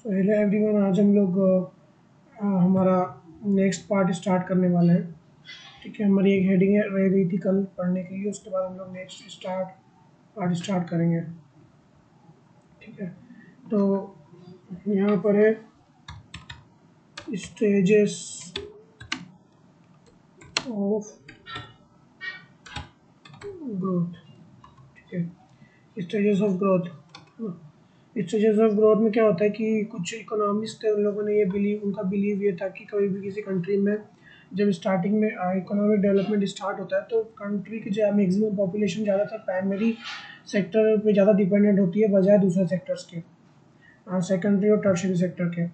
Hello everyone, आज हम लोग हमारा नेक्स्ट पार्ट स्टार्ट करने वाले हैं। ठीक है, हमारी एक हेडिंग रह गई थी कल पढ़ने के लिए, उसके बाद हम लोग नेक्स्ट पार्ट स्टार्ट करेंगे। ठीक है, तो यहाँ पर है स्टेजेस ऑफ ग्रोथ। ठीक है, stages of growth. Stages of growth में क्या होता है कि कुछ इकोनॉमिस्ट थे, उन लोगों ने उनका बिलीव ये था कि कभी भी किसी कंट्री में जब स्टार्टिंग में इकोनॉमिक डेवलपमेंट स्टार्ट होता है तो कंट्री की जो मैक्सिमम पॉपुलेशन ज़्यादातर प्राइमरी सेक्टर पे ज़्यादा डिपेंडेंट होती है बजाय दूसरे सेक्टर्स के, सेकेंडरी और टर्शरी सेक्टर के।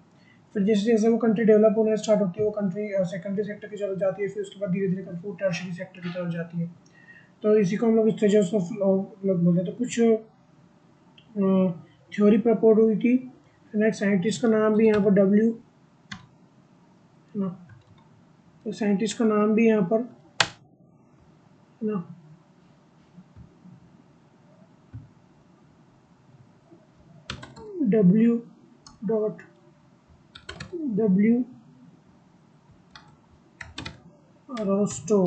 फिर जैसे जैसे वो कंट्री डेवलप होना स्टार्ट होती है, वो कंट्री सेकेंडरी सेक्टर की तरफ जाती है, फिर उसके बाद धीरे धीरे करके वो टर्शरी सेक्टर की तरफ जाती है। तो इसी को हम लोग स्टेजेस ऑफ लोग बोलते हैं। तो कुछ थ्योरी प्रपोज हुई थी। एक साइंटिस्ट का नाम भी यहाँ पर ना, तो साइंटिस्ट का नाम भी यहाँ पर ना W. रोस्टो,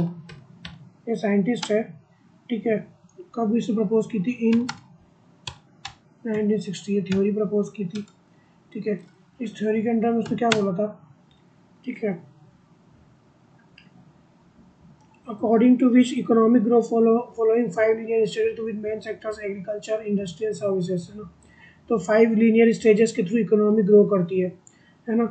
ये साइंटिस्ट है। ठीक है, कब इसे प्रपोज की थी? इन 1960 ये थ्योरी प्रपोज की थी। ठीक है, इस थ्योरी के अंदर में उसने क्या बोला था? ठीक है, according to which economic growth following 5 linear stages with main sectors agriculture, industry and services, है ना। तो 5 linear stages के थ्रू इकोनॉमी ग्रो करती है ना।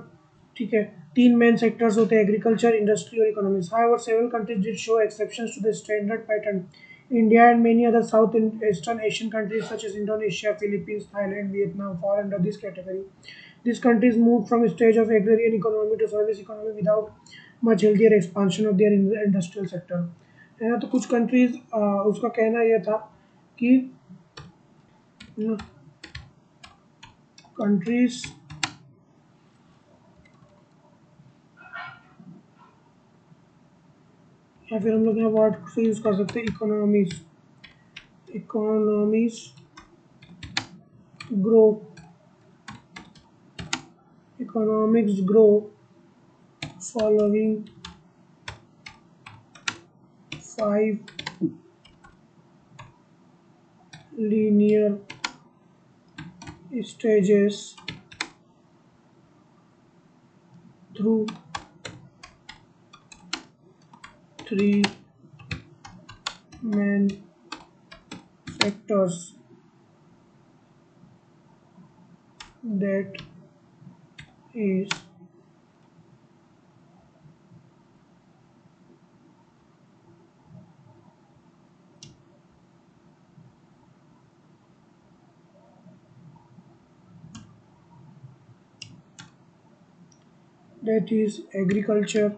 ठीक है, 3 मेन सेक्टर्स होते हैं, एग्रीकल्चर, इंडस्ट्री और economics. However, several countries did show exceptions to the standard pattern. India and many other South and Eastern Asian countries such as Indonesia, Philippines, Thailand, Vietnam fall under this category. These countries moved from a stage of agrarian economy to service economy without much healthier expansion of their industrial sector, है ना। तो कुछ countries, उसका कहना यह था कि countries या फिर हम लोग यहाँ वर्ड से यूज कर सकते हैं economies grow, economics grow following 5 linear stages through 3 main sectors, that is agriculture,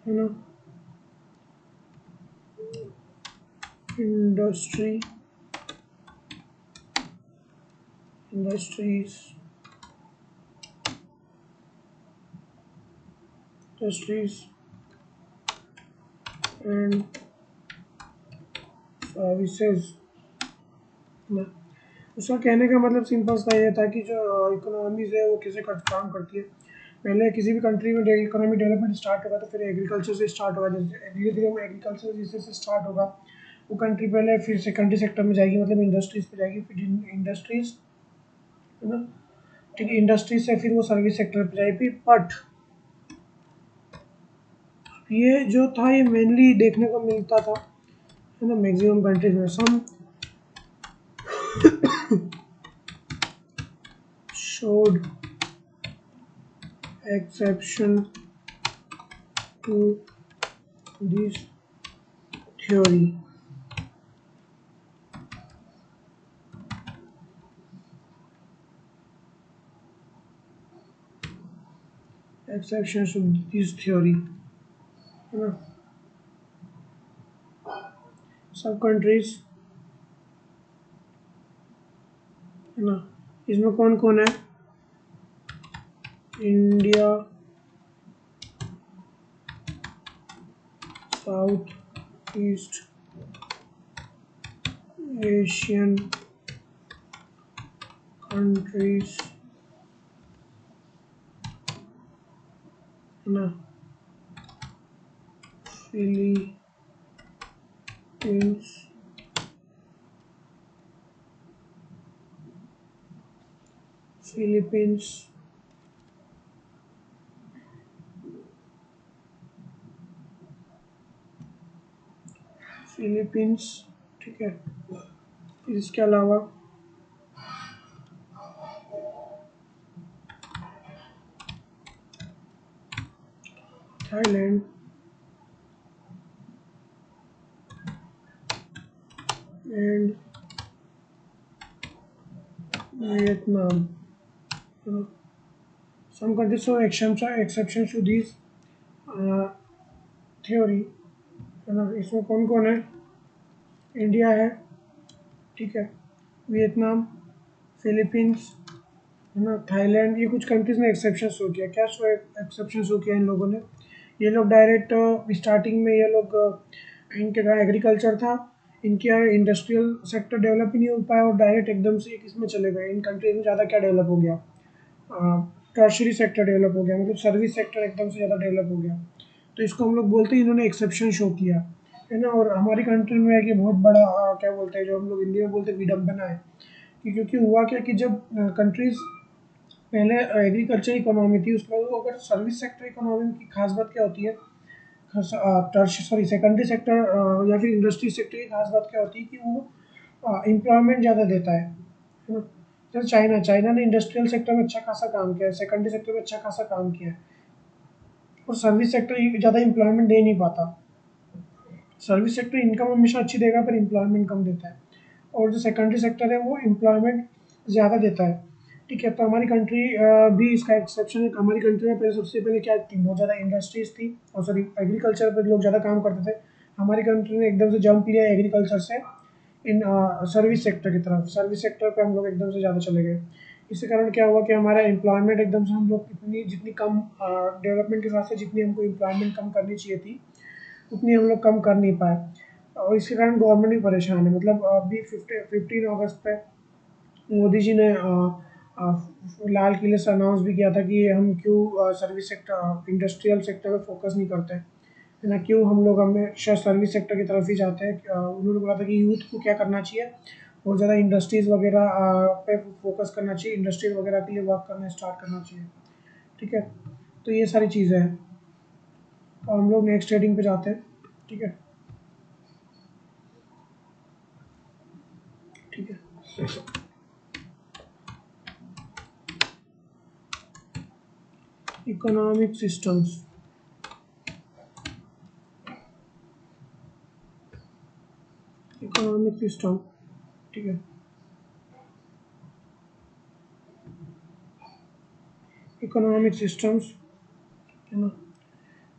है ना, इंडस्ट्रीज एंड सर्विसेज। उसका कहने का मतलब सिंपल सा ये था कि जो इकोनॉमीज है वो कैसे काम करती है। पहले किसी भी कंट्री में इकोनॉमिक डेवलपमेंट स्टार्ट होगा तो फिर एग्रीकल्चर से स्टार्ट होगा। जैसे धीरे धीरे वो एग्रीकल्चर जिससे से स्टार्ट होगा, वो कंट्री पहले फिर सेकेंडरी सेक्टर में जाएगी, मतलब इंडस्ट्रीज पे जाएगी, फिर इंडस्ट्रीज, है ना। ठीक है, इंडस्ट्रीज से फिर वो सर्विस सेक्टर पे जाएगी। बट ये जो था ये मेनली देखने को मिलता था, है ना, मैक्सिमम कंट्रीज में। सम showed exception to this theory. Exceptions to this theory, है ना। सब कंट्रीज, है ना, इसमें कौन कौन है? India, south east Asian countries है ना, फिलीपींस, फिलीपींस, ठीक है। इसके अलावा Thailand and Vietnam. Some countries show exceptions to these theory, है ना। इसमें कौन कौन है? इंडिया है, ठीक है, वियतनाम, फिलीपींस, है ना, थाईलैंड। ये कुछ कंट्रीज में एक्सेप्शन शो किया। क्या शो एक्सेप्शन शो किया इन लोगों ने? ये लोग डायरेक्ट स्टार्टिंग में ये लोग इनके का एग्रीकल्चर था, इनके इंडस्ट्रियल सेक्टर डेवलप ही नहीं हो पाया और डायरेक्ट एकदम से किसमें चले गए? इन कंट्रीज में ज़्यादा क्या डेवलप हो गया? टर्शरी सेक्टर डेवलप हो गया, मतलब सर्विस सेक्टर एकदम से ज़्यादा डेवलप हो गया। तो इसको हम लोग बोलते हैं इन्होंने एक्सेप्शन शो किया, है ना। और हमारी कंट्री में है कि बहुत बड़ा क्या बोलते हैं, जो हम लोग हिंदी में बोलते हैं विडम्बना है कि क्योंकि हुआ क्या कि जब कंट्रीज पहले एग्रीकल्चर इकोनॉमी थी, उसके बाद वो अगर सर्विस सेक्टर इकोनॉमी की खास बात क्या होती है, सेकेंडरी सेक्टर या फिर इंडस्ट्री सेक्टर की खास बात क्या होती है कि वो एम्प्लॉयमेंट ज़्यादा देता है ना। जैसे चाइना ने इंडस्ट्रियल सेक्टर में अच्छा खासा काम किया है, सेकेंडरी सेक्टर में अच्छा खासा काम किया है, और सर्विस सेक्टर ज़्यादा एम्प्लॉयमेंट दे नहीं पाता। सर्विस सेक्टर इनकम हमेशा अच्छी देगा पर एम्प्लॉयमेंट कम देता है, और जो सेकेंडरी सेक्टर है वो एम्प्लॉयमेंट ज़्यादा देता है, ठीक है। तो हमारी कंट्री भी इसका एक्सेप्शन है। हमारी कंट्री में पहले सबसे पहले क्या थी? बहुत ज़्यादा इंडस्ट्रीज थी, और सॉरी एग्रीकल्चर पर लोग ज़्यादा काम करते थे। हमारी कंट्री ने एकदम से जंप लिया एग्रीकल्चर से इन सर्विस सेक्टर की तरफ। सर्विस सेक्टर पे हम लोग एकदम से ज़्यादा चले गए। इसके कारण क्या हुआ कि हमारा एम्प्लॉयमेंट एकदम से हम लोग जितनी कम डेवलपमेंट के हिसाब से जितनी हमको एम्प्लॉयमेंट कम करनी चाहिए थी उतनी हम लोग कम कर नहीं पाए, और इसके कारण गवर्नमेंट भी परेशान है। मतलब अभी 15 अगस्त पे मोदी जी ने लाल किले से अनाउंस भी किया था कि हम क्यों सर्विस सेक्टर इंडस्ट्रियल सेक्टर पे फोकस नहीं करते, है ना, क्यों हम लोग हमेशा सर्विस सेक्टर की तरफ ही जाते हैं। उन्होंने बोला था कि यूथ को क्या करना चाहिए, और ज़्यादा इंडस्ट्रीज़ वगैरह पे फोकस करना चाहिए, इंडस्ट्रीज वगैरह के लिए वर्क करना स्टार्ट करना चाहिए, ठीक है। तो ये सारी चीज़ें हैं, और हम लोग नेक्स्ट हेडिंग पे जाते हैं, ठीक है, ठीक है। इकोनॉमिक सिस्टम्स, इकोनॉमिक सिस्टम, ठीक है। इकोनॉमिक सिस्टम्स, है ना।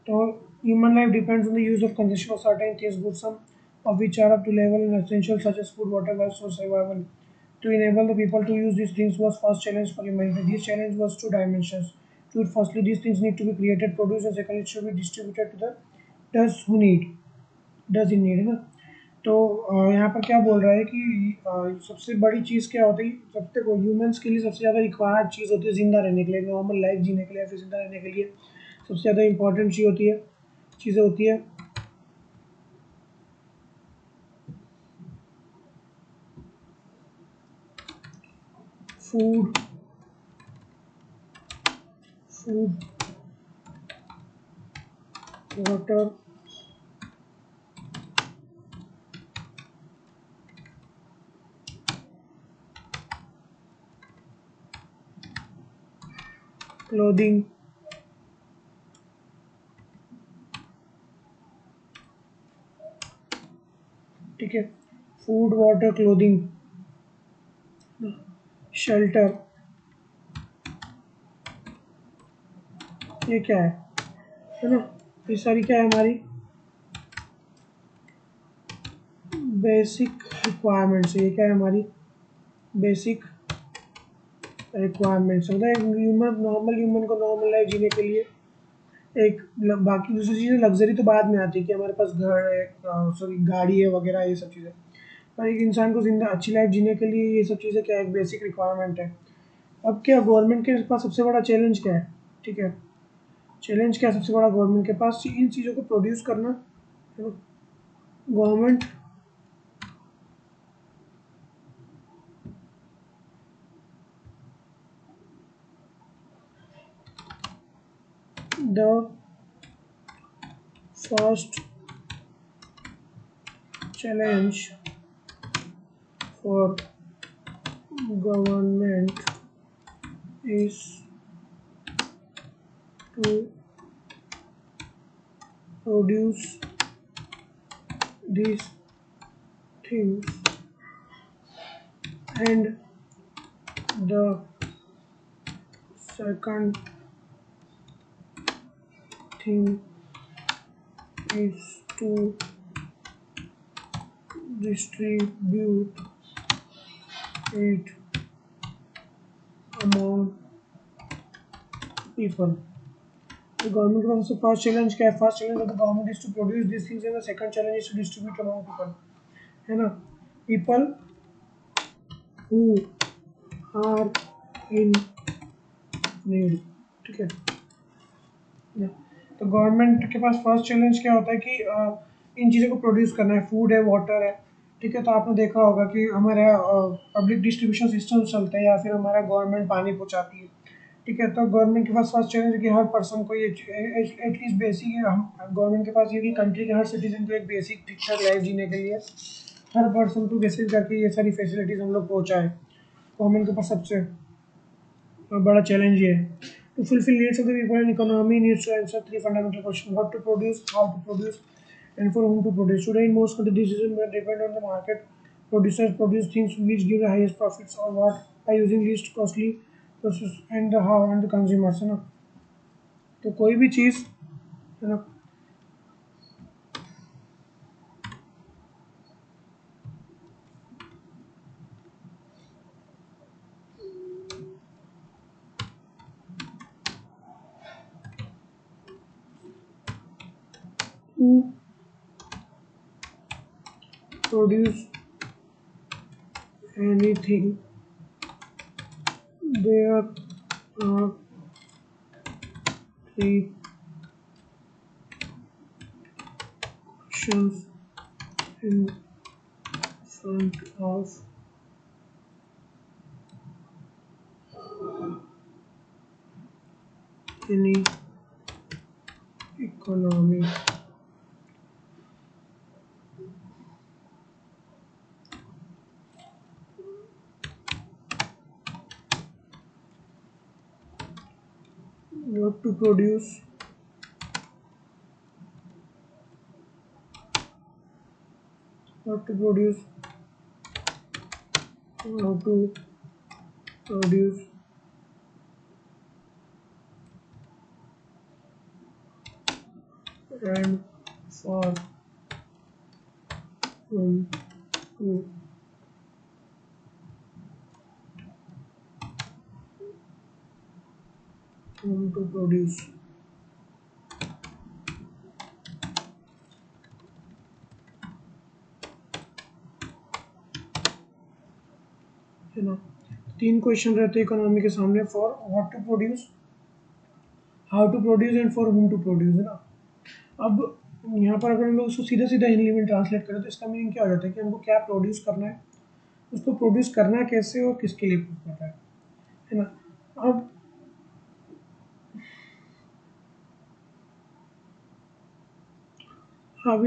तो human life depends on the use of consumption of certain things, goods, some of which are up to level and essential, such as food, water, life, for survival. To enable the people to use these things was first challenge for humanity. This challenge was two dimensions. To it, firstly, these things need to be created, produced, and secondly, it should be distributed to the does who need, does in need, है ना। तो यहाँ पर क्या बोल रहा है कि सबसे बड़ी चीज़ क्या होती है? सबसे को ह्यूमंस के लिए सबसे ज़्यादा रिक्वायर्ड चीज़ होती है जिंदा रहने के लिए, नॉर्मल लाइफ जीने के लिए, फिर जिंदा रहने के लिए सबसे ज़्यादा इंपॉर्टेंट चीज़ें होती है फूड, वाटर, क्लोथिंग, ठीक है। फूड, वाटर, क्लोथिंग, शेल्टर, ये क्या है ना। ये सारी क्या है? हमारी बेसिक रिक्वायरमेंट्स। ये क्या है? हमारी बेसिक रिक्वायरमेंट्स। मतलब एक ह्यूमन, नॉर्मल ह्यूमन को नॉर्मल लाइफ जीने के लिए एक बाकी दूसरी चीज़ें लग्जरी तो बाद में आती है कि हमारे पास घर है, सॉरी गाड़ी है वगैरह, ये सब चीज़ें। पर एक इंसान को जिंदा अच्छी लाइफ जीने के लिए ये सब चीज़ें क्या एक बेसिक रिक्वायरमेंट है। अब क्या गवर्नमेंट के पास सबसे बड़ा चैलेंज क्या है? ठीक है, चैलेंज क्या है सबसे बड़ा गवर्नमेंट के पास? इन चीज़ों को प्रोड्यूस करना, है ना। Government the first challenge for government is to produce these things, and the second thing is to distribute it among people. The government का सबसे first challenge क्या है? First challenge of the government is to produce these things, and the second challenge is to distribute among people, है ना। People who are in need, ठीक है। तो government के पास फर्स्ट चैलेंज क्या होता है कि इन चीज़ों को प्रोड्यूस करना है, फूड है, वाटर है, ठीक है। तो आपने देखा होगा कि हमारे पब्लिक डिस्ट्रीब्यूशन सिस्टम चलते हैं या फिर हमारा गवर्नमेंट पानी पहुंचाती है, ठीक है। तो गवर्नमेंट के पास फर्स्ट चैलेंज है कि हर पर्सन को ये एटलीस्ट बेसिक है, हम गवर्नमेंट के पास ये कि कंट्री के हर सिटीजन को एक बेसिक ठीक ठाक लाइफ जीने के लिए हर पर्सन को कैसे करके ये सारी फैसिलिटीज़ हम लोग पहुँचाए। गवर्नमेंट के पास सबसे बड़ा चैलेंज ये है। To fulfill needs of the people and economy needs to answer three fundamental questions: what to produce, how to produce, and for whom to produce. Today, in most countries, decisions depend on the market. Producers produce things which give the highest profits, or what, by using least costly process, and the how and the consumers, है ना। तो कोई भी चीज़, है ना, to produce anything, there are three options in front of any economy. What to produce, what to produce, how to produce, and for whom to produce, है ना। तीन क्वेश्चन रहते हैं इकोनॉमी के सामने: for what to produce, how to produce, and for whom to produce, है ना। अब यहाँ पर अगर हम लोग उसको सीधा सीधा हिंदी में ट्रांसलेट करें तो इसका मीनिंग क्या हो जाता है कि हमको क्या प्रोड्यूस करना है, उसको प्रोड्यूस करना कैसे और किसके लिए करना है ना। अब अब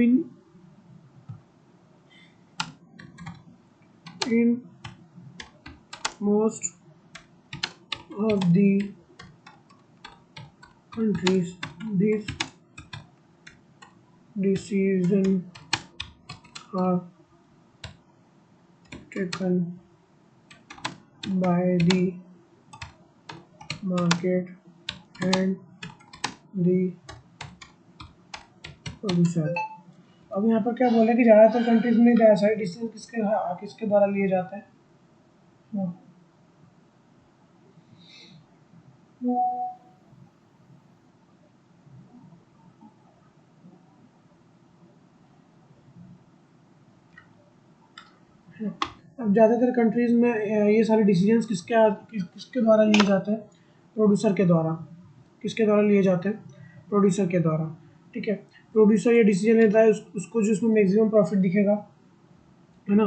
in most of the countries, these decisions are taken by the market and the producer. अब यहाँ पर क्या बोला कि ज़्यादातर कंट्रीज में सारे डिसीजन किसके द्वारा लिए जाते हैं? है ना। अब ज़्यादातर कंट्रीज़ में ये सारे डिसीजंस किसके द्वारा लिए जाते हैं? प्रोड्यूसर के द्वारा। किसके द्वारा लिए जाते हैं? प्रोड्यूसर के द्वारा, ठीक है। प्रोड्यूसर ये डिसीजन लेता है उसको जो उसमें मैक्सिमम प्रॉफिट दिखेगा, है ना,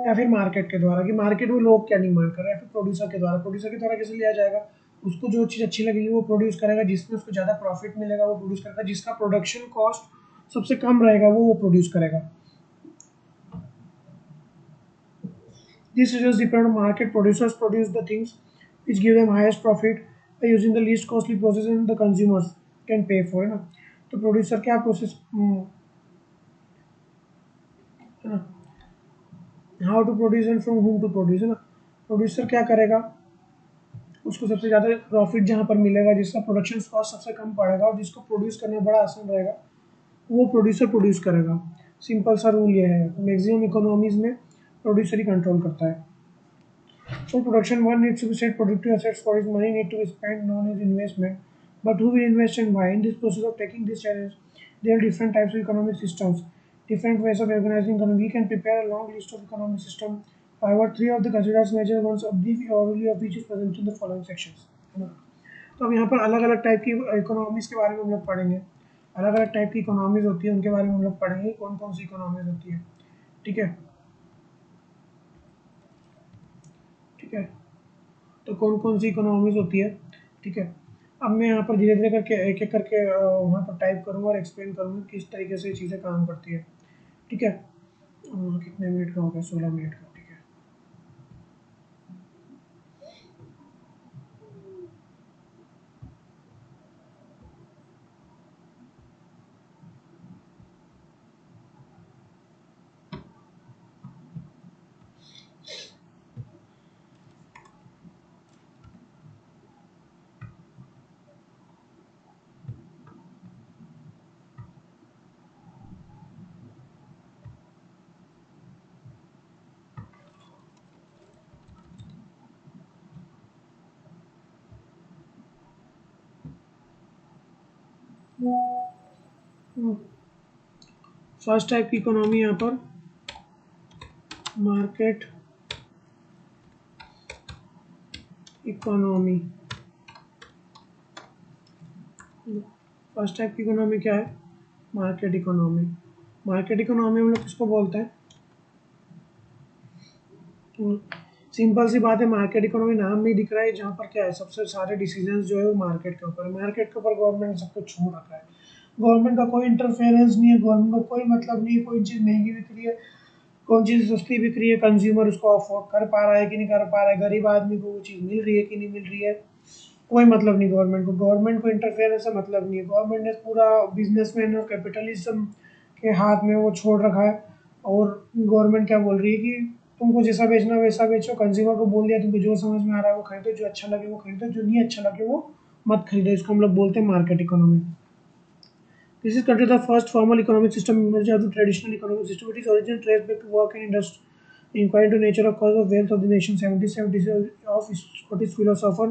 या फिर मार्केट के द्वारा कि मार्केट में लोग क्या डिमांड कर रहे हैं, या फिर प्रोड्यूसर के द्वारा कैसे लिया जाएगा? उसको जो चीज़ अच्छी लगेगी वो प्रोड्यूस करेगा, जिसमें उसको ज़्यादा प्रॉफिट मिलेगा वो प्रोड्यूस करेगा, जिसका प्रोडक्शन कॉस्ट सबसे कम रहेगा वो प्रोड्यूस करेगा। These results depend on market. Producers produce the things which give them highest profit by using the least costly process and the consumers can pay for, है ना। तो प्रोड्यूसर क्या प्रोसेस, है ना, how to produce and from whom to produce, है ना। Producer क्या करेगा, उसको सबसे ज़्यादा प्रॉफिट जहाँ पर मिलेगा, जिसका प्रोडक्शन कॉस्ट सबसे कम पड़ेगा और जिसको प्रोड्यूस करना बड़ा आसान रहेगा, वो प्रोड्यूसर प्रोड्यूस करेगा। सिंपल सा रूल ये है, मैक्सिमम इकोनॉमीज में प्रोड्यूसर ही कंट्रोल करता है। For production, one needs to be set productive assets for his money need to be spent, known as investment. But who will invest and why? In this process of taking this challenge, there are different types of economic systems, different ways of organizing economy. We can prepare a long list of economic systems. However, three of the considered major ones, a brief overview of which is present in the following sections. तो अब यहाँ पर अलग अलग type की economies के बारे में हम लोग पढ़ेंगे। अलग अलग टाइप की इकोनॉमीज होती है, उनके बारे में हम लोग पढ़ेंगे कौन कौन सी इकोनॉमीज होती है, ठीक है। ठीक है, तो कौन कौन सी इकोनॉमीज होती है, ठीक है। अब मैं यहाँ पर धीरे धीरे करके एक एक करके वहाँ पर टाइप करूँगा और एक्सप्लेन करूँगा किस तरीके से चीज़ें काम करती है, ठीक है। कितने मिनट का हो गया? 16 मिनट का, ठीक है। फर्स्ट टाइप की इकोनॉमी यहाँ पर मार्केट इकोनॉमी। फर्स्ट टाइप की इकोनॉमी क्या है? Market economy. मार्केट इकोनॉमी हम लोग किसको बोलते हैं? सिंपल सी बात है, मार्केट इकोनॉमी नाम में ही दिख रहा है, जहाँ पर क्या है, सबसे सारे डिसीजंस जो है वो मार्केट के ऊपर है। मार्केट के ऊपर गवर्नमेंट ने सब कुछ छोड़ रखा है, गवर्नमेंट का कोई इंटरफेरेंस नहीं है, गवर्नमेंट का कोई मतलब नहीं है, कोई चीज़ महंगी बिक रही है, कौन चीज़ सस्ती बिक रही है, कंज्यूमर उसको अफोर्ड कर पा रहा है कि नहीं कर पा रहा है, गरीब आदमी को वो चीज़ मिल रही है कि नहीं मिल रही है, कोई मतलब नहीं गवर्नमेंट को। गवर्नमेंट को इंटरफेरेंस से मतलब नहीं है, गवर्नमेंट ने पूरा बिजनेसमैन और कैपिटलिज्म के हाथ में वो छोड़ रखा है। और गवर्नमेंट क्या बोल रही है कि तुमको जैसा बेचना वैसा बेचो, कंज्यूमर को बोल दिया तुमको जो समझ में आ रहा है वो खरीदो, जो अच्छा लगे वो खरीदो, जो नहीं अच्छा लगे वो मत खरीदो। इसको हम लोग बोलते हैं market economy. This is considered the first formal economic system emerged out of traditional economic system. It is origin traced back to work and industry, inquiry into nature of cause of wealth of the nation 1770 of Scottish philosopher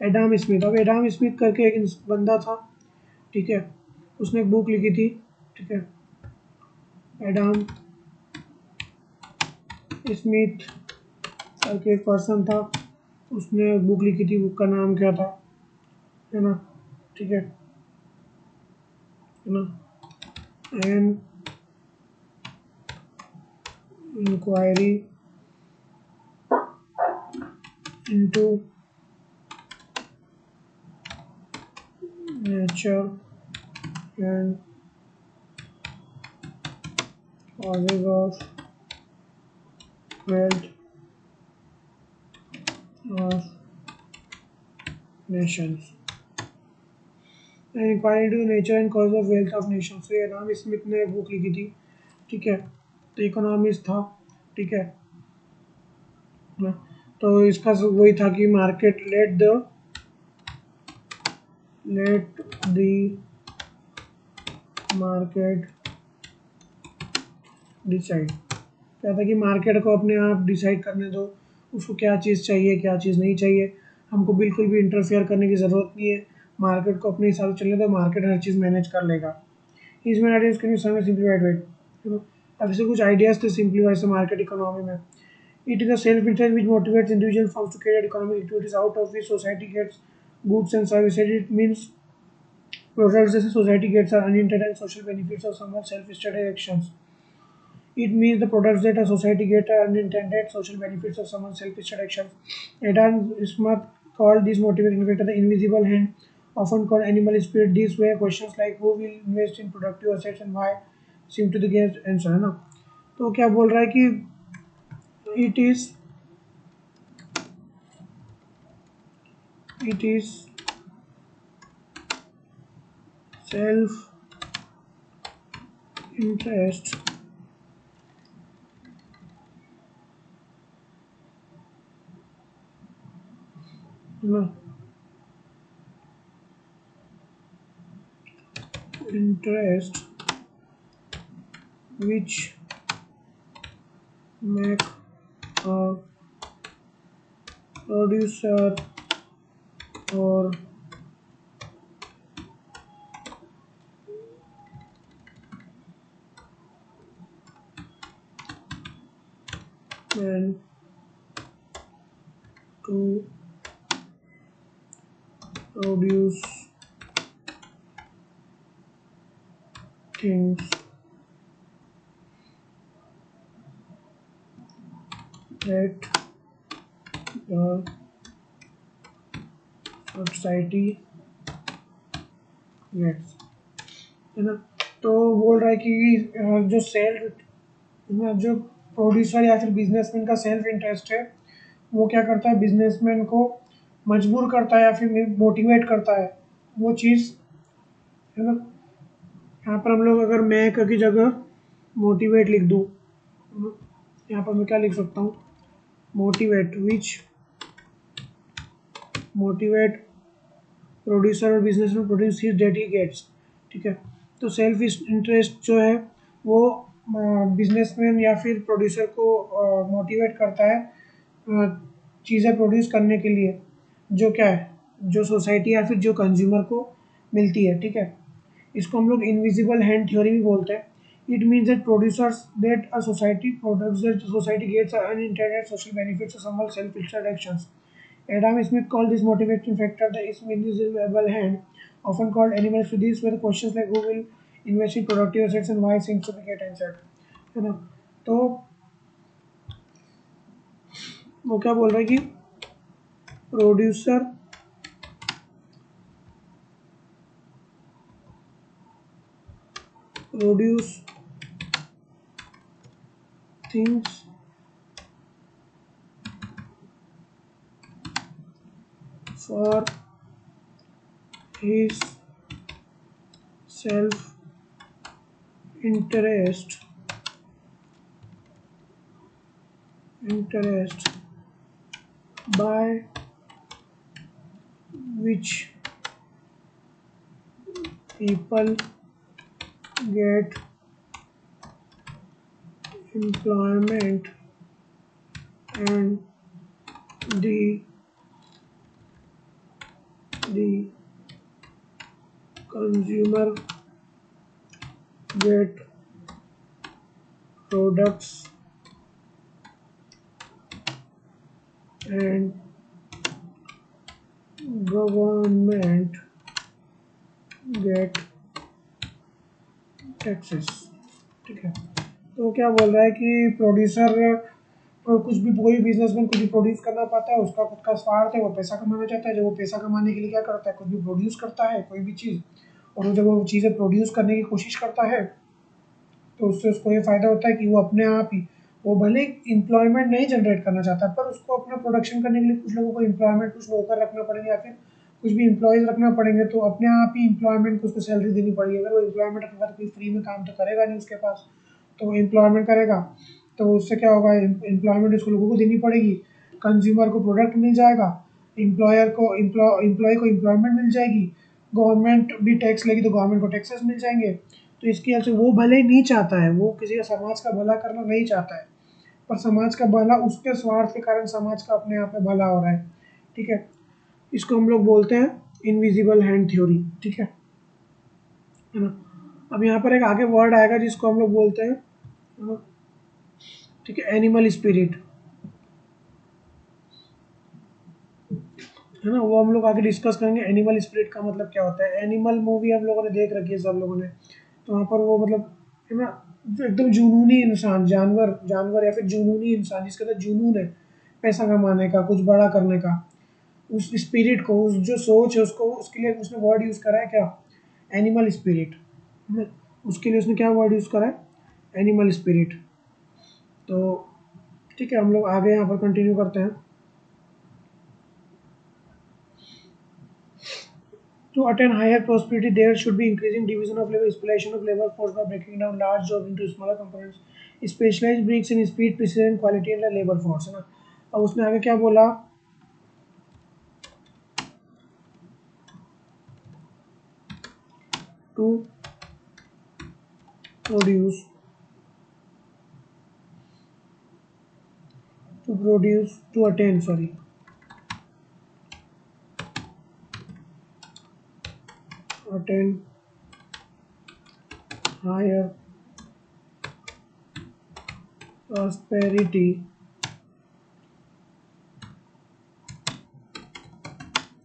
Adam Smith. अब Adam Smith करके एक बंदा था, ठीक है, उसने एक book लिखी थी, ठीक है। एडाम स्मिथ करके एक पर्सन था, उसने बुक लिखी थी, बुक का नाम क्या था, है ना, ठीक है ना, an inquiry into nature and causes of wealth of nations. An inquiry into nature and cause of wealth of nations। तो ये राम स्मिथ ने एक बुक लिखी थी, ठीक है, तो इकोनॉमिस्ट था, ठीक है ना। तो इसका वही था कि market let the market decide. क्या था कि मार्केट को अपने आप डिसाइड करने दो, उसको क्या चीज़ चाहिए क्या चीज़ नहीं चाहिए, हमको बिल्कुल भी इंटरफेयर करने की ज़रूरत नहीं है, मार्केट को अपने हिसाब से चलने दो, मार्केट हर चीज़ मैनेज कर लेगा। इसमें ideas can be some simplified way, अब इससे कुछ आइडियाज़ थे सिंप्लीफाई से मार्केट इकोनॉमी में। It is a self-interest which motivates individual firms to carry out economic activities out of which society gets goods and services. It means products that society gets are unintended social benefits of someone's self-started actions. It means the products that a society get are unintended social benefits of someone's self-started actions. Adam Smith called this motivating factor the invisible hand, often called animal spirit. These were questions like who will invest in productive assets and why seem to the guest answer है ना. तो क्या बोल रहा है कि it is self interest ना interest which make a producer or man to produce things that the society gets है ना. तो बोल रहा है कि जो जो प्रोड्यूसर या फिर बिजनेसमैन का सेल्फ इंटरेस्ट है वो क्या करता है बिजनेसमैन को मजबूर करता है या फिर मोटिवेट करता है वो चीज़ है ना. यहाँ पर हम लोग अगर मैं की जगह मोटिवेट लिख दूँ यहाँ पर मैं क्या लिख सकता हूँ मोटिवेट विच मोटिवेट प्रोड्यूसर और बिजनेस में produce his debt he gets. ठीक है. तो सेल्फ इंटरेस्ट जो है वो बिजनेसमैन या फिर प्रोड्यूसर को मोटिवेट करता है चीज़ें प्रोड्यूस करने के लिए जो क्या है जो सोसाइटी या फिर जो कंज्यूमर को मिलती है. ठीक है. इसको हम लोग इनविजिबल हैंड थ्योरी भी बोलते हैं. It means that producers that a society products that society gets unintended social benefits of someone self interested actions. Adam Smith called this motivating factor the invisible hand, often called animals. To these were questions like who will invest in productive assets and why seems to be get answered. है ना. तो वो क्या बोल रहा है कि producer produce things for his self interest by which people get employment and the consumer get products and government get taxes. ठीक है. तो क्या बोल रहा है कि प्रोड्यूसर कुछ भी कोई बिजनेसमैन कुछ भी प्रोड्यूस करना पाता है उसका खुद का स्वार्थ है वो पैसा कमाना चाहता है. जब वो पैसा कमाने के लिए क्या करता है कुछ भी प्रोड्यूस करता है कोई भी चीज़ और जब वो चीज़ें प्रोड्यूस करने की कोशिश करता है तो उससे उसको ये फ़ायदा होता है कि वो अपने आप ही वो भले एम्प्लॉयमेंट नहीं जनरेट करना चाहता पर उसको अपना प्रोडक्शन करने के लिए कुछ लोगों को एम्प्लॉयमेंट कुछ नौकर रखना पड़ेगा या फिर कुछ भी एम्प्लॉयज़ रखना पड़ेंगे तो अपने आप ही एम्प्लॉयमेंट को उसको सैलरी देनी पड़ेगी. अगर वो एम्प्लॉयमेंट रखेगा तो कोई फ्री में काम तो करेगा नहीं उसके पास तो वो एम्प्लॉयमेंट करेगा तो उससे क्या होगा एम्प्लॉयमेंट उसको लोगों को देनी पड़ेगी. कंज्यूमर को प्रोडक्ट मिल जाएगा एम्प्लॉयर को एम्प्लॉय को एम्प्लॉयमेंट मिल जाएगी. गवर्नमेंट भी टैक्स लेगी तो गवर्नमेंट को टैक्सेस मिल जाएंगे. तो इसकी वजह से वो भले ही नहीं चाहता है वो किसी का समाज का भला करना नहीं चाहता है पर समाज का भला उसके स्वार्थ के कारण समाज का अपने आप में भला हो रहा है. ठीक है. इसको हम लोग बोलते हैं इनविजिबल हैंड थ्योरी. ठीक है ना. अब यहाँ पर एक आगे वर्ड आएगा जिसको हम लोग बोलते हैं ठीक है एनिमल स्पिरिट. है ना, वो हम लोग आगे डिस्कस करेंगे। एनिमल स्पिरिट का मतलब क्या होता है। एनिमल मूवी हम लोगों ने देख रखी है सब लोगों ने, तो वहाँ पर वो मतलब है ना, जो एकदम जुनूनी इंसान, जानवर जानवर या फिर जुनूनी इंसान जिसके अंदर जुनून है पैसा कमाने का, कुछ बड़ा करने का, उस स्पिरिट को, उस जो सोच है उसको, उसके लिए उसने वर्ड यूज़ करा है क्या, एनिमल स्पिरिट। उसके लिए उसने क्या वर्ड यूज़ करा है, एनिमल स्पिरिट। तो ठीक है, हम लोग आगे यहाँ पर कंटिन्यू करते हैं। To attain higher prosperity, there should be increasing division of labor, specialization of labor force by breaking down large jobs into smaller components. Specialized brings in speed, precision, quality and the labor force, है ना। अब उसने आगे क्या बोला, to produce, to attain, sorry, attain higher prosperity,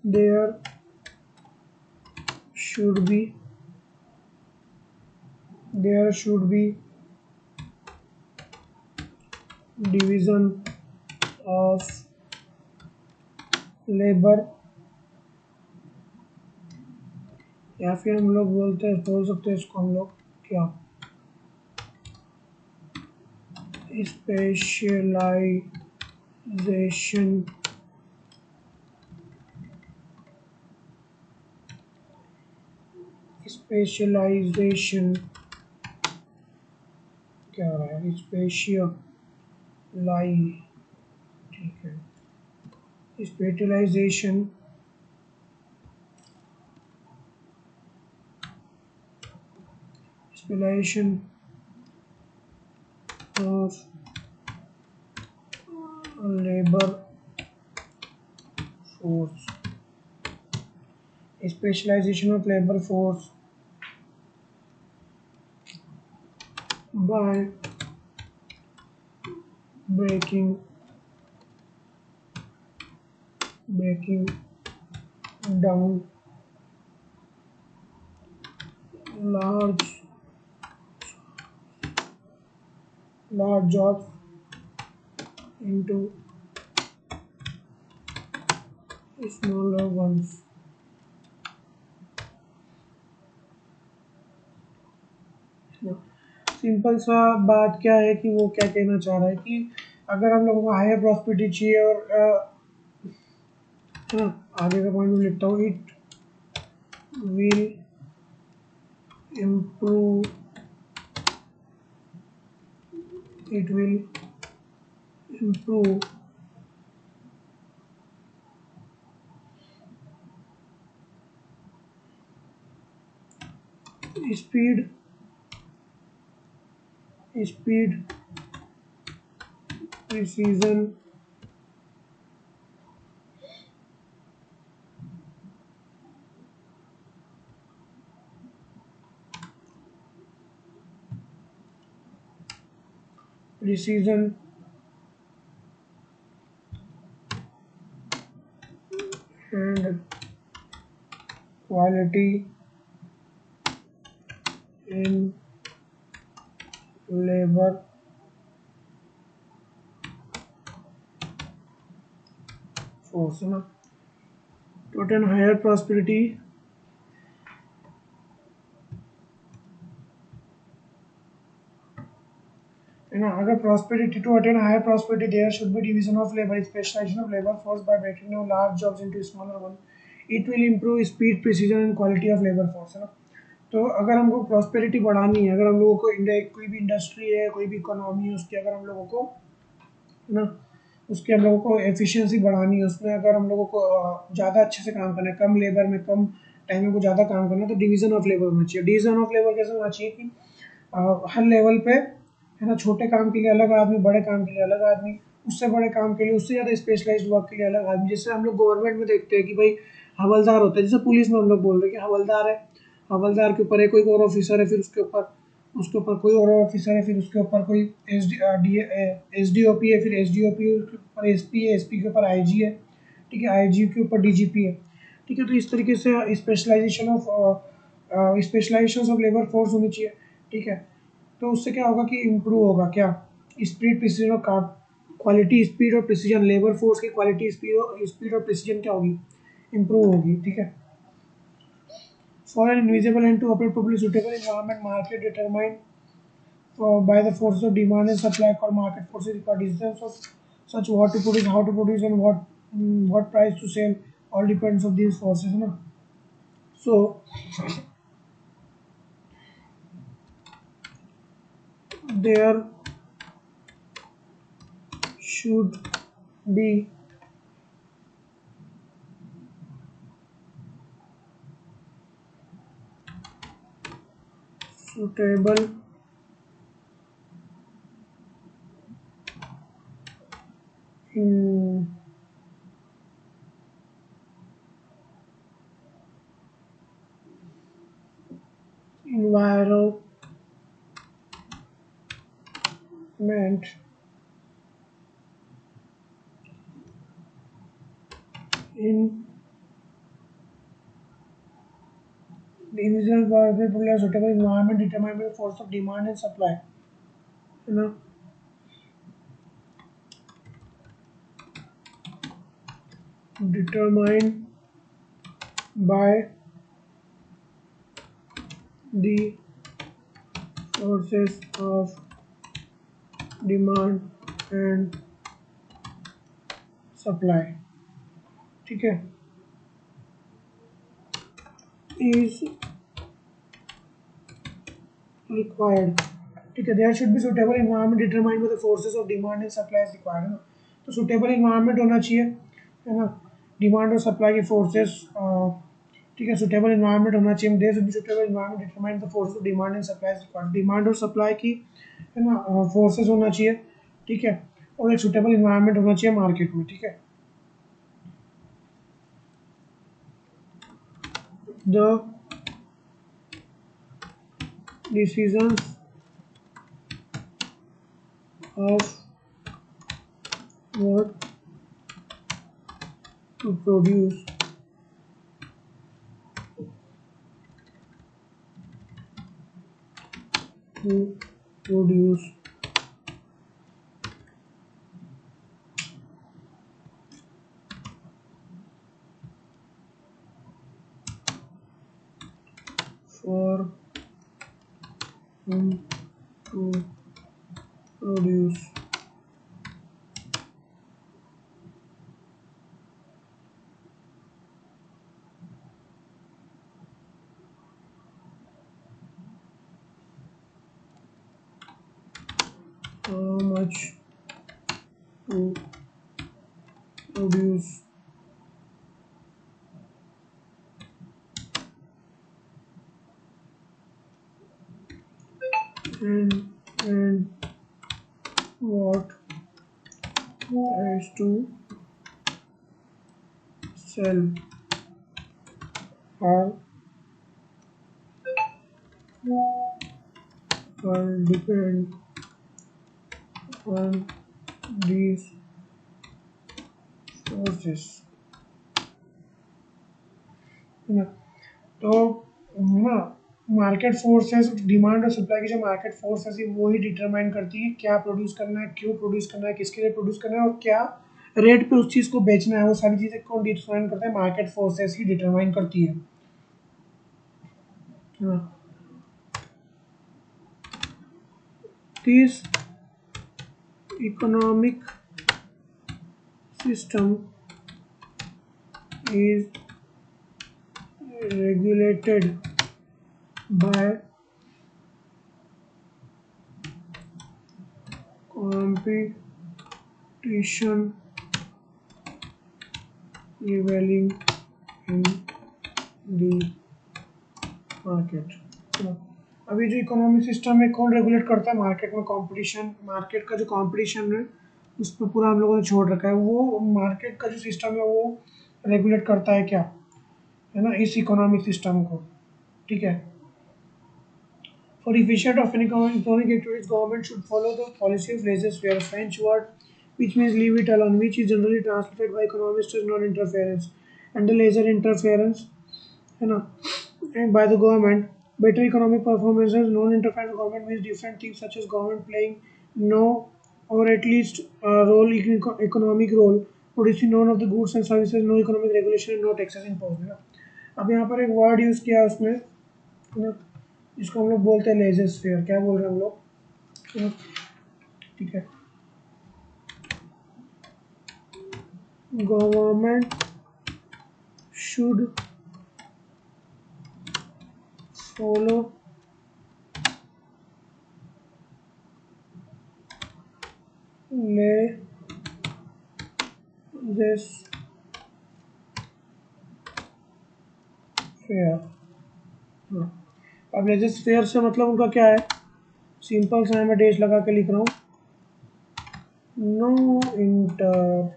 there should be division of labor, या फिर हम लोग बोल सकते हैं इसको हम लोग क्या, स्पेशलाइजेशन स्पेशलाइजेशन क्या हो रहा है, स्पेशलाई, ठीक है, specialization specialization of labour force, specialization of labour force by breaking down large jobs into smaller ones। Simple सा बात क्या है कि वो क्या कहना चाह रहा है कि अगर हम लोगों को हायर प्रॉस्पेरिटी चाहिए और है ना, आगे का पॉइंट में लिखता हूँ, will improve it will improve speed precision and quality in labor force, है ना। To attain higher prosperity, है ना, अगर prosperity, to attain higher prosperity there should be division of labour, specialization of labour force by breaking down large jobs into smaller one, it will improve speed, precision and quality of labour force, है ना। तो अगर हमको prosperity बढ़ानी है, अगर हम लोगों को इंडिया कोई भी इंडस्ट्री है, कोई भी इकोनॉमी है, उसकी अगर हम लोगों को, है ना, उसके हम लोगों को एफिशिएंसी बढ़ानी है, उसमें अगर हम लोगों को ज़्यादा अच्छे से काम करना है, कम लेबर में कम टाइम में को ज़्यादा काम करना है, तो डिवीजन ऑफ लेबर होना चाहिए। डिवीजन ऑफ लेबर कैसे होना चाहिए कि हर लेवल पे, है ना, छोटे काम के लिए अलग आदमी, बड़े काम के लिए अलग आदमी, उससे बड़े काम के लिए, उससे ज़्यादा स्पेशलाइज्ड वर्क के लिए अलग आदमी। जैसे हम लोग गवर्नमेंट में देखते हैं कि भाई हवलदार होता है, जैसे पुलिस में हम लोग बोल रहे हैं कि हवलदार है, हवलदार के ऊपर है कोई और ऑफिसर है, फिर उसके ऊपर कोई और ऑफिसर है, फिर उसके ऊपर कोई एस डी ओ पी है, फिर एस डी ओ पी के ऊपर एस पी है, एस पी के ऊपर आई जी है। ठीक है, आईजी के ऊपर डीजीपी है, ठीक है। तो इस तरीके से स्पेशलाइजेशन ऑफ लेबर फोर्स होनी चाहिए, ठीक है। तो उससे क्या होगा कि इम्प्रूव होगा क्या, स्पीड प्रिसीजन और क्वालिटी, स्पीड और प्रिसीजन, लेबर फोर्स की क्वालिटी, स्पीड और प्रिसीजन क्या होगी, इम्प्रूव होगी, ठीक है। For an invisible hand to operate properly suitable environment market determined by the forces of demand and supply called market forces require decisions of such what to produce, how to produce, and what price to sell. All depends of these forces, ना. So there should be suitable in environment in the individual environment suitable environment determined by the force of demand and supply, you know, determined by the forces of demand and supply, ठीक है, is required, ठीक है। There should be suitable environment determined by the forces of demand and supply is required, है ना। तो suitable environment होना चाहिए, है ना, डिमांड और सप्लाई के फोर्सेस, ठीक है, सुटेबल इन्वायरमेंट होना चाहिए। There should be suitable environment determined the forces of demand and supply is required, demand और सप्लाई की, है ना, फोर्सेस होना चाहिए, ठीक है, और एक सुटेबल इन्वायरमेंट होना चाहिए मार्केट में, ठीक है। The decisions of what to produce to produce for whom to produce how much to produce and what price to sell all depend on these forces, है ना। तो ना, मार्केट फोर्सेस, डिमांड और सप्लाई की जो मार्केट फोर्स है वो ही determine करती है क्या प्रोड्यूस करना है, क्यों प्रोड्यूस करना है, किसके लिए प्रोड्यूस करना है और क्या रेट पे उस चीज़ को बेचना है। वो सारी चीज़ें कौन डिटरमाइन करते हैं, मार्केट फोर्सेस ही डिटरमाइन करती है, हाँ। This economic system is regulated by competition prevailing in the market। तो अभी जो इकोनॉमिक सिस्टम है कौन रेगुलेट करता है, मार्केट में कंपटीशन, मार्केट का जो कंपटीशन है उस पर पूरा हम लोगों ने छोड़ रखा है। वो मार्केट का जो सिस्टम है वो रेगुलेट करता है क्या, है ना, इस इकोनॉमिक सिस्टम को, ठीक है। For efficient of economic activities, government should follow the policy of laissez-faire, French word which means leave it alone, which is generally translated by economists as non-interference. And the laser interference, है ना, and by the government. Better economic performances, non-interference government means different things such as government playing no or at least role in economic role, producing none of the goods and services, no economic regulation and no taxes imposed, है ना. अब यहाँ पर एक word use किया है उसमें, है ना, जिसको हम लोग बोलते हैं लेजर स्फीयर. क्या बोल रहे हैं हम लोग, है ना, ठीक है. Government should follow laissez-faire. हाँ, अब laissez-faire से मतलब उनका क्या है, सिंपल सा मैं डेश लगा के लिख रहा हूँ, नो इंटरफेरेंस.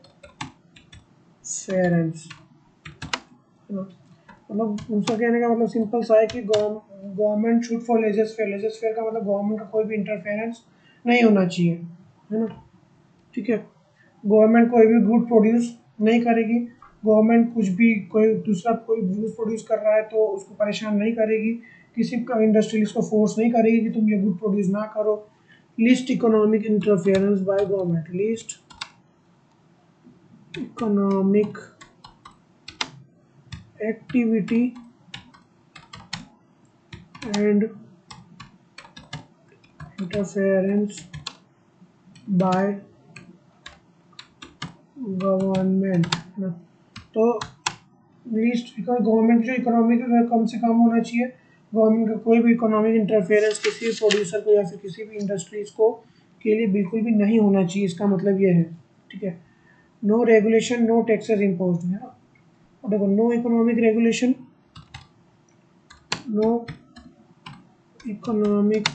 मतलब उनका कहने का मतलब सिंपल सा है कि government should for laissez faire का मतलब गवर्नमेंट का कोई भी इंटरफेरेंस नहीं होना चाहिए, है ना, ठीक है. गवर्नमेंट कोई भी गुड प्रोड्यूस नहीं करेगी, गवर्नमेंट कुछ भी कोई दूसरा कोई गुड प्रोड्यूस कर रहा है तो उसको परेशान नहीं करेगी, किसी का इंडस्ट्रियलिस्ट को फोर्स नहीं करेगी कि तुम ये गुड प्रोड्यूस ना करो. Least economic interference by government, least economic activity and interference by government, ना. तो लीस्ट गवर्नमेंट जो इकोनॉमिक कम से कम होना चाहिए, गवर्नमेंट का कोई भी इकोनॉमिक इंटरफेरेंस किसी प्रोड्यूसर को या फिर किसी भी इंडस्ट्रीज को के लिए बिल्कुल भी नहीं होना चाहिए. इसका मतलब ये है, ठीक है. No regulation no taxes imposed, है ना. देखो, no economic regulation, no economic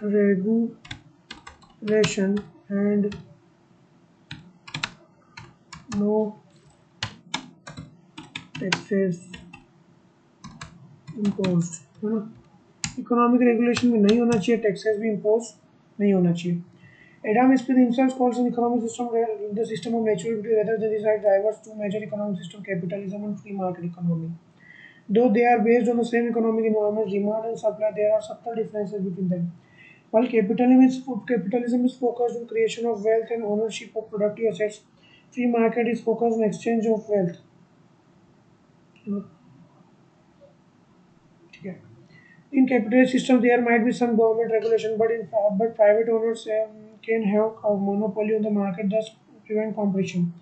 regulation and no taxes imposed, है ना. इकोनॉमिक रेगुलेशन भी नहीं होना चाहिए, टैक्सेस भी इम्पोज नहीं होना चाहिए. Adam Smith himself calls an economic system the system of natural beauty rather than decide drivers to major economic system, capitalism and free market economy. Though they are based on the same economic environment, demand and supply, there are subtle differences between them. While capitalism is focused on creation of wealth and ownership of productive assets, free market is focused on exchange of wealth. Okay. In capitalist systems, there might be some government regulation, but private owners can have a monopoly on the market, thus prevent competition.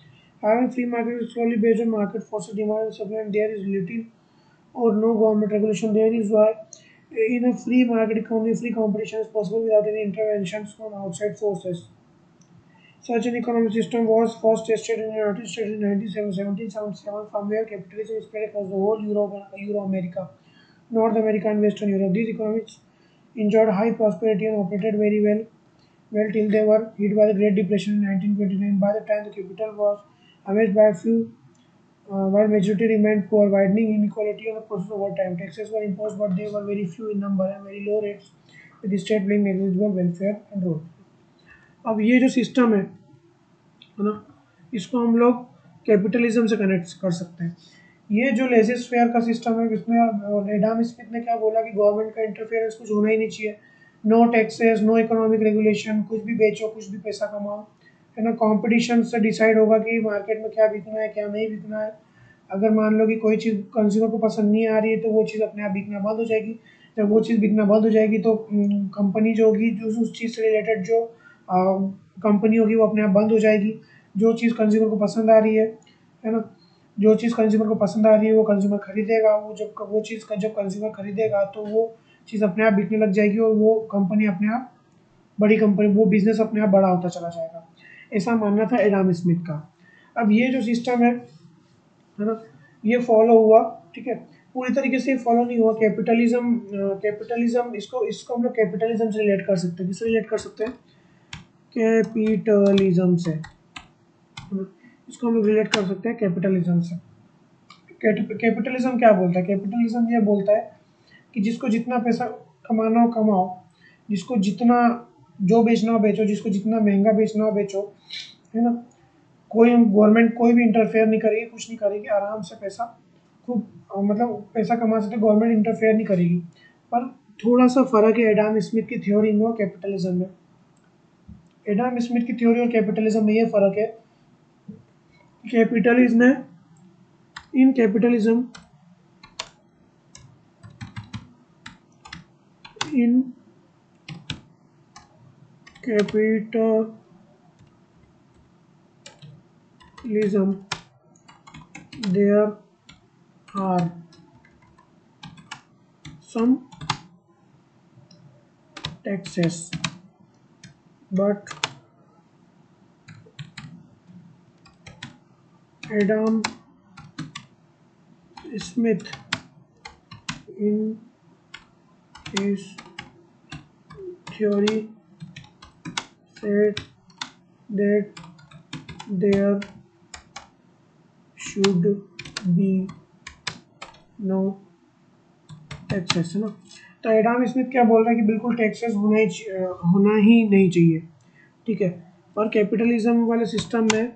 However, free market is solely based on market forces, demand and supply, and there is little or no government regulation. There is why in a free market economy, free competition is possible without any interventions from outside forces. Such an economic system was first tested in the United States in 1777, from where capitalism spread across the whole Euro-America, North America, and Western Europe. These economies enjoyed high prosperity and operated very well till they were hit by the Great Depression in 1929. By the time the capital was amassed by a few, while majority remained poor, widening inequality of the process over time. Taxes were imposed, but they were very few in number and very low rates, with the state playing negligible welfare and role. अब ये जो system है ना, इसको हम लोग capitalism से connect कर सकते हैं. ये जो लेजर फेयर का सिस्टम है, इसमें एडम स्मिथ ने क्या बोला कि गवर्नमेंट का इंटरफेरेंस कुछ होना ही नहीं चाहिए, no taxes no economic regulation, कुछ भी बेचो कुछ भी पैसा कमाओ, है ना. कंपटीशन से डिसाइड होगा कि मार्केट में क्या बिकना है क्या नहीं बिकना है. अगर मान लो कि कोई चीज़ कंज्यूमर को पसंद नहीं आ रही है तो वो चीज़ अपने आप बिकना बंद हो जाएगी. जब वो चीज़ बिकना बंद हो जाएगी तो कंपनी जो होगी जो उस चीज़ से रिलेटेड जो कंपनी होगी वो अपने आप बंद हो जाएगी. जो चीज़ कंज्यूमर को पसंद आ रही है ना, जो चीज़ कंज्यूमर को पसंद आ रही है वो कंज्यूमर खरीदेगा. वो चीज़ का जब कंज्यूमर खरीदेगा तो वो चीज़ अपने आप बिकने लग जाएगी और वो कंपनी अपने आप बड़ी कंपनी, वो बिजनेस अपने आप बड़ा होता चला जाएगा. ऐसा मानना था एडम स्मिथ का. अब ये जो सिस्टम है ना, ये फॉलो हुआ, ठीक है. पूरी तरीके से फॉलो नहीं हुआ. कैपिटलिज्म इसको हम लोग कैपिटलिज्म से रिलेट कर सकते हैं. किससे रिलेट कर सकते हैं? कैपिटलिज्म से. इसको हम लोग रिलेट कर सकते हैं कैपिटलिज्म से. कैपिटलिज्म क्या बोलता है? कैपिटलिज्म ये बोलता है कि जिसको जितना पैसा कमाना हो कमाओ, जिसको जितना जो बेचना हो बेचो, जिसको जितना महंगा बेचना हो बेचो, है ना। कोई गवर्नमेंट कोई भी इंटरफेयर नहीं करेगी, कुछ नहीं करेगी, आराम से पैसा खूब मतलब पैसा कमा सकते, गवर्नमेंट इंटरफेयर नहीं करेगी। पर थोड़ा सा फ़र्क है एडम स्मिथ की थ्योरी में और कैपिटलिज्म में। एडम स्मिथ की थ्योरी और कैपिटलिज्म में ये फ़र्क है, कैपिटलिज्म में, इन कैपिटलिज्म, इन capitalism there are some taxes, but Adam Smith in his theory said that there should be no taxes, है ना। तो एडम स्मिथ क्या बोल रहा है कि बिल्कुल टैक्सेस होना ही नहीं चाहिए, ठीक है। और कैपिटलिज्म वाले सिस्टम में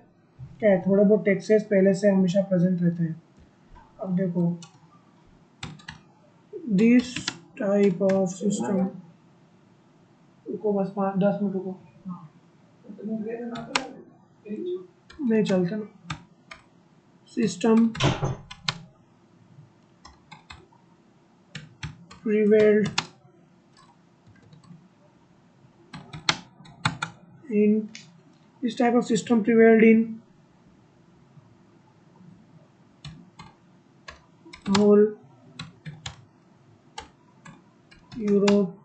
क्या है, थोड़े बहुत टैक्सेस पहले से हमेशा प्रेजेंट रहते हैं। अब देखो, दिस टाइप ऑफ सिस्टम, रुको बस 5-10 मिनट रुको, नहीं चलते ना, system prevailed in this type of system prevailed in whole Europe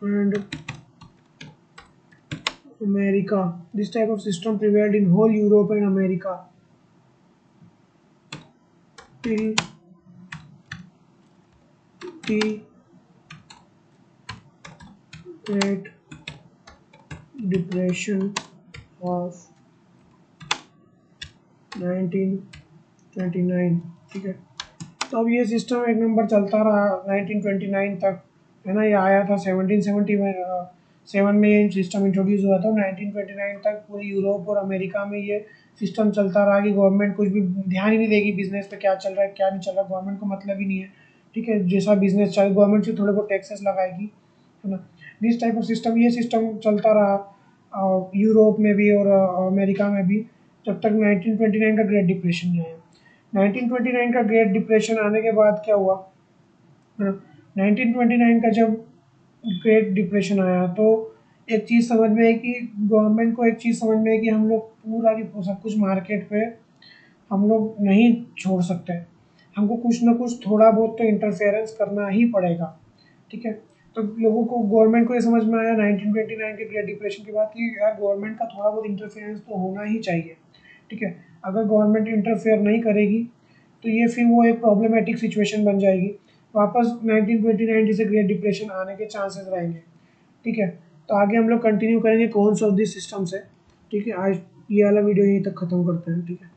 and America. This type of system prevailed in whole Europe and America till the Great Depression of 1929, ठीक है। तो अब ये सिस्टम एक नंबर चलता रहा 1929 तक, है ना। ये आया था 1777 में ये सिस्टम इंट्रोड्यूस हुआ था। 1929 तक पूरी यूरोप और अमेरिका में ये सिस्टम चलता रहा कि गवर्नमेंट कुछ भी ध्यान ही नहीं देगी बिजनेस पे, क्या चल रहा है क्या नहीं चल रहा, गवर्नमेंट को मतलब ही नहीं है, ठीक है। जैसा बिजनेस चल, गवर्नमेंट से थोड़े बहुत टैक्सेस लगाएगी, है ना। दिस टाइप ऑफ सिस्टम, ये सिस्टम चलता रहा यूरोप में भी और अमेरिका में भी, जब तक 1929 का ग्रेट डिप्रेशन नहीं आया। 1929 का ग्रेट डिप्रेशन आने के बाद क्या हुआ, 1929 का जब ग्रेट डिप्रेशन आया तो एक चीज़ समझ में आई कि गवर्नमेंट को एक चीज़ समझ में आई कि हम लोग पूरा की सब कुछ मार्केट पे हम लोग नहीं छोड़ सकते, हमको कुछ ना कुछ थोड़ा बहुत तो इंटरफेरेंस करना ही पड़ेगा, ठीक है। तो लोगों को, गवर्नमेंट को ये समझ में आया 1929 के ग्रेट डिप्रेशन के बाद कि यार गवर्नमेंट का थोड़ा बहुत इंटरफेरेंस तो होना ही चाहिए, ठीक है। अगर गवर्नमेंट इंटरफेयर नहीं करेगी तो ये फिर वो एक प्रॉब्लमेटिक सिचुएशन बन जाएगी, वापस 1929 जैसे ग्रेट डिप्रेशन आने के चांसेस रहेंगे, ठीक है। तो आगे हम लोग कंटिन्यू करेंगे कौन सा ऑफ दिस सिस्टम से, ठीक है। आज ये वाला वीडियो यहीं तक ख़त्म करते हैं, ठीक है।